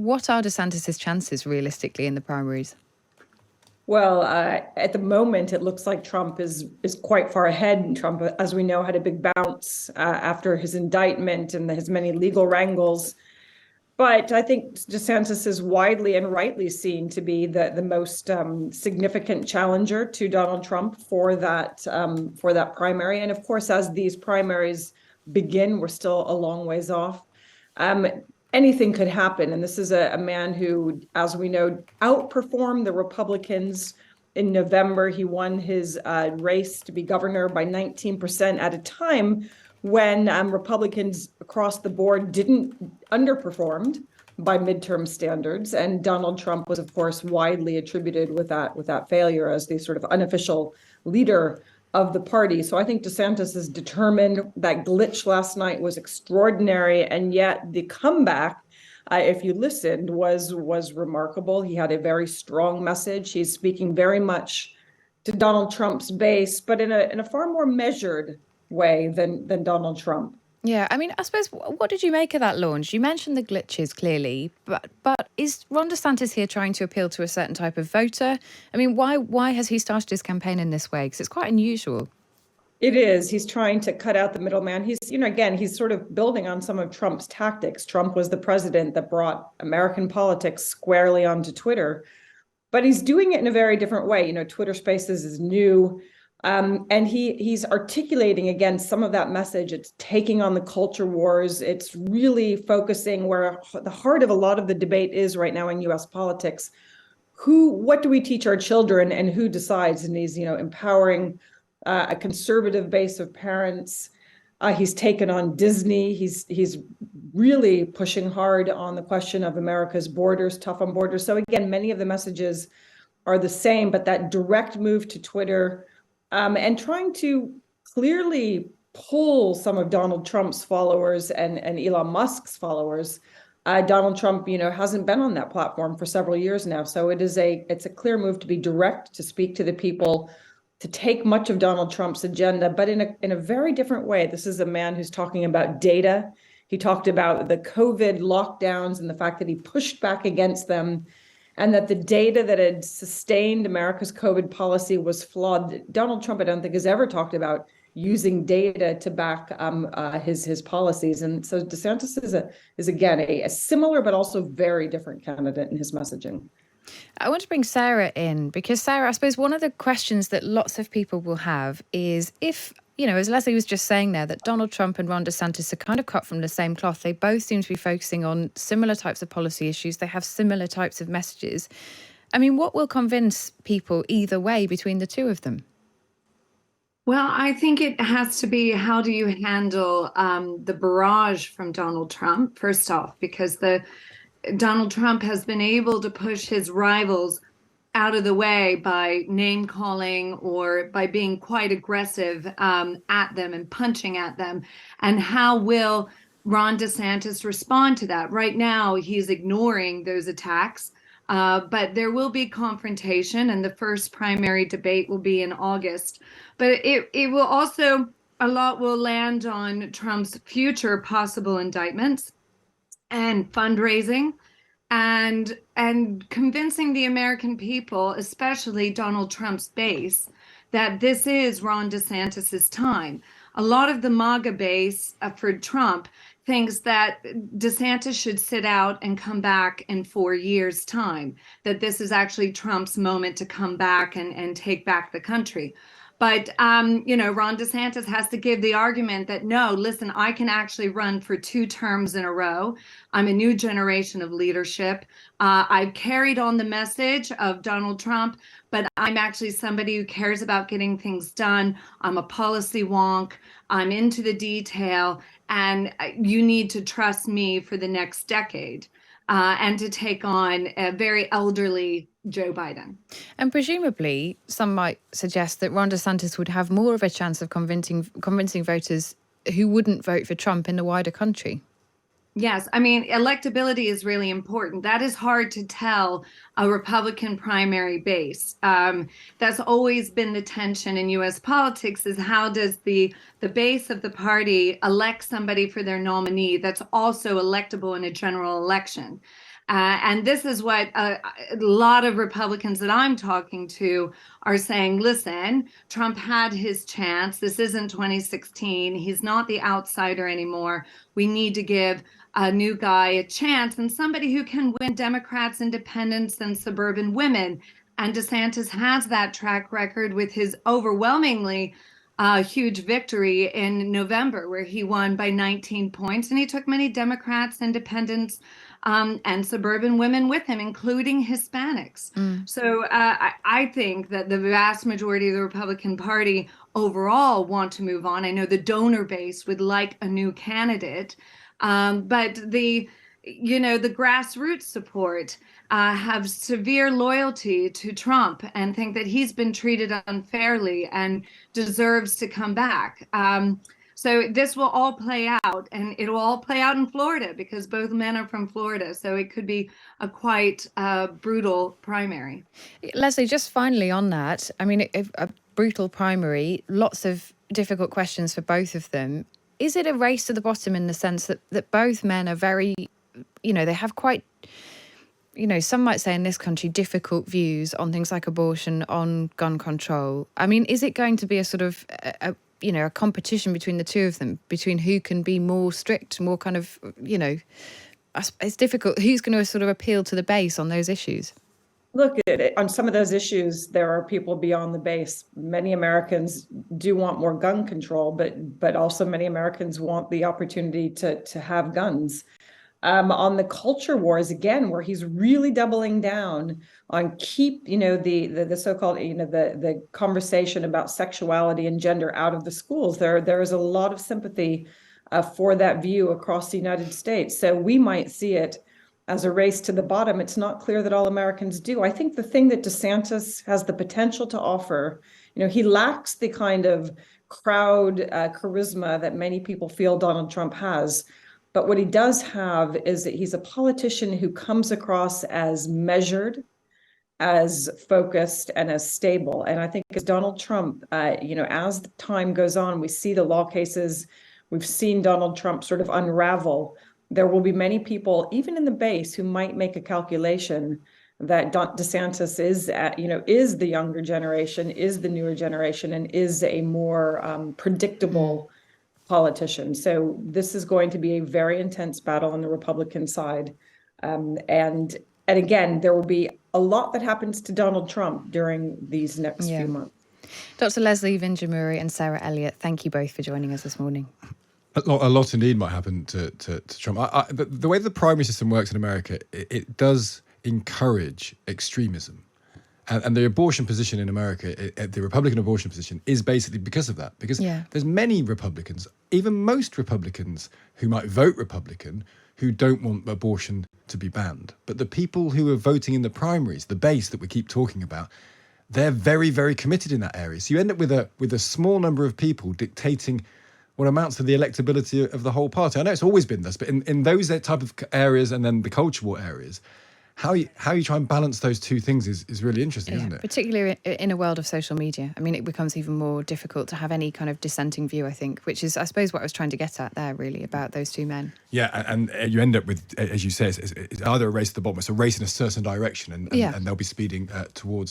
what are DeSantis' chances realistically in the primaries? Well, at the moment, it looks like Trump is quite far ahead. Trump, as we know, had a big bounce after his indictment and his many legal wrangles. But I think DeSantis is widely and rightly seen to be the most significant challenger to Donald Trump for that primary. And of course, as these primaries begin, we're still a long ways off. Anything could happen. And this is a man who, as we know, outperformed the Republicans in November. He won his race to be governor by 19% at a time when Republicans across the board didn't underperformed by midterm standards. And Donald Trump was, of course, widely attributed with that failure as the sort of unofficial leader of the party. So I think DeSantis is determined. That glitch last night was extraordinary, and yet the comeback, if you listened, was remarkable. He had a very strong message. He's speaking very much to Donald Trump's base, but in a far more measured way than Donald Trump. Yeah, I mean, I suppose, what did you make of that launch? You mentioned the glitches, clearly, but is Ron DeSantis here trying to appeal to a certain type of voter? I mean, why has he started his campaign in this way? Because it's quite unusual. It is. He's trying to cut out the middleman. He's, again, he's sort of building on some of Trump's tactics. Trump was the president that brought American politics squarely onto Twitter, but he's doing it in a very different way. Twitter Spaces is new. And he's articulating, again, some of that message. It's taking on the culture wars. It's really focusing where the heart of a lot of the debate is right now in U.S. politics. What do we teach our children, and who decides? And he's, empowering a conservative base of parents. He's taken on Disney. He's really pushing hard on the question of America's borders, tough on borders. So again, many of the messages are the same, but that direct move to Twitter, and trying to clearly pull some of Donald Trump's followers and Elon Musk's followers. Donald Trump, hasn't been on that platform for several years now. So it's a clear move to be direct, to speak to the people, to take much of Donald Trump's agenda, but in a very different way. This is a man who's talking about data. He talked about the COVID lockdowns and the fact that he pushed back against them, and that the data that had sustained America's COVID policy was flawed. Donald Trump, I don't think, has ever talked about using data to back his policies. And so DeSantis is again a similar but also very different candidate in his messaging. I want to bring Sarah in because, Sarah, I suppose one of the questions that lots of people will have is if, as Leslie was just saying there, that Donald Trump and Ron DeSantis are kind of cut from the same cloth. They both seem to be focusing on similar types of policy issues. They have similar types of messages. I mean, what will convince people either way between the two of them? Well, I think it has to be, how do you handle the barrage from Donald Trump, first off, because Donald Trump has been able to push his rivals out of the way by name calling or by being quite aggressive at them and punching at them. And how will Ron DeSantis respond to that? Right now, he's ignoring those attacks, but there will be confrontation, and the first primary debate will be in August. But it will also, a lot will land on Trump's future possible indictments and fundraising, and convincing the American people, especially Donald Trump's base, that this is Ron DeSantis's time. A lot of the MAGA base for Trump thinks that DeSantis should sit out and come back in 4 years' time, that this is actually Trump's moment to come back and take back the country. But, Ron DeSantis has to give the argument that, no, listen, I can actually run for 2 terms in a row. I'm a new generation of leadership. I've carried on the message of Donald Trump, but I'm actually somebody who cares about getting things done. I'm a policy wonk. I'm into the detail, and you need to trust me for the next decade. And to take on a very elderly Joe Biden. And presumably, some might suggest that Ron DeSantis would have more of a chance of convincing voters who wouldn't vote for Trump in the wider country. Yes, I mean, electability is really important. That is hard to tell a Republican primary base. That's always been the tension in U.S. politics, is how does the base of the party elect somebody for their nominee that's also electable in a general election? And this is what a lot of Republicans that I'm talking to are saying. Listen, Trump had his chance. This isn't 2016. He's not the outsider anymore. We need to give a new guy a chance, and somebody who can win Democrats, independents, and suburban women. And DeSantis has that track record with his overwhelmingly huge victory in November, where he won by 19 points. And he took many Democrats, independents, and suburban women with him, including Hispanics. So I think that the vast majority of the Republican Party overall want to move on. I know the donor base would like a new candidate, but the grassroots support have severe loyalty to Trump and think that he's been treated unfairly and deserves to come back. So this will all play out, and it will all play out in Florida because both men are from Florida. So it could be a quite brutal primary. Leslie, just finally on that, I mean, a brutal primary, lots of difficult questions for both of them. Is it a race to the bottom in the sense that both men are very, they have quite, some might say in this country, difficult views on things like abortion, on gun control? I mean, is it going to be a sort of a competition between the two of them, between who can be more strict, more kind of, it's difficult. Who's going to sort of appeal to the base on those issues? Look, on some of those issues, there are people beyond the base. Many Americans do want more gun control, but also many Americans want the opportunity to have guns. On the culture wars, again, where he's really doubling down on keep, the so-called, the conversation about sexuality and gender out of the schools. There is a lot of sympathy for that view across the United States. So we might see it as a race to the bottom. It's not clear that all Americans do. I think the thing that DeSantis has the potential to offer, he lacks the kind of crowd charisma that many people feel Donald Trump has. But what he does have is that he's a politician who comes across as measured, as focused, and as stable. And I think as Donald Trump, as the time goes on, we see the law cases, we've seen Donald Trump sort of unravel. There will be many people, even in the base, who might make a calculation that DeSantis is the younger generation, is the newer generation, and is a more predictable politician. So this is going to be a very intense battle on the Republican side. And again, there will be a lot that happens to Donald Trump during these next few months. Dr. Leslie Vinjamuri and Sarah Elliott, thank you both for joining us this morning. A lot indeed might happen to Trump. The way the primary system works in America, it does encourage extremism. And the abortion position in America, the Republican abortion position, is basically because of that. Because there's many Republicans, even most Republicans who might vote Republican, who don't want abortion to be banned. But the people who are voting in the primaries, the base that we keep talking about, they're very, very committed in that area. So you end up with a small number of people dictating what amounts to the electability of the whole party. I know it's always been this, but in those type of areas and then the culture war areas, how you try and balance those two things is really interesting, isn't it? Particularly in a world of social media. I mean, it becomes even more difficult to have any kind of dissenting view, I think, which is, I suppose, what I was trying to get at there, really, about those two men. Yeah, and you end up with, as you say, it's either a race to the bottom, it's a race in a certain direction, and they'll be speeding towards it.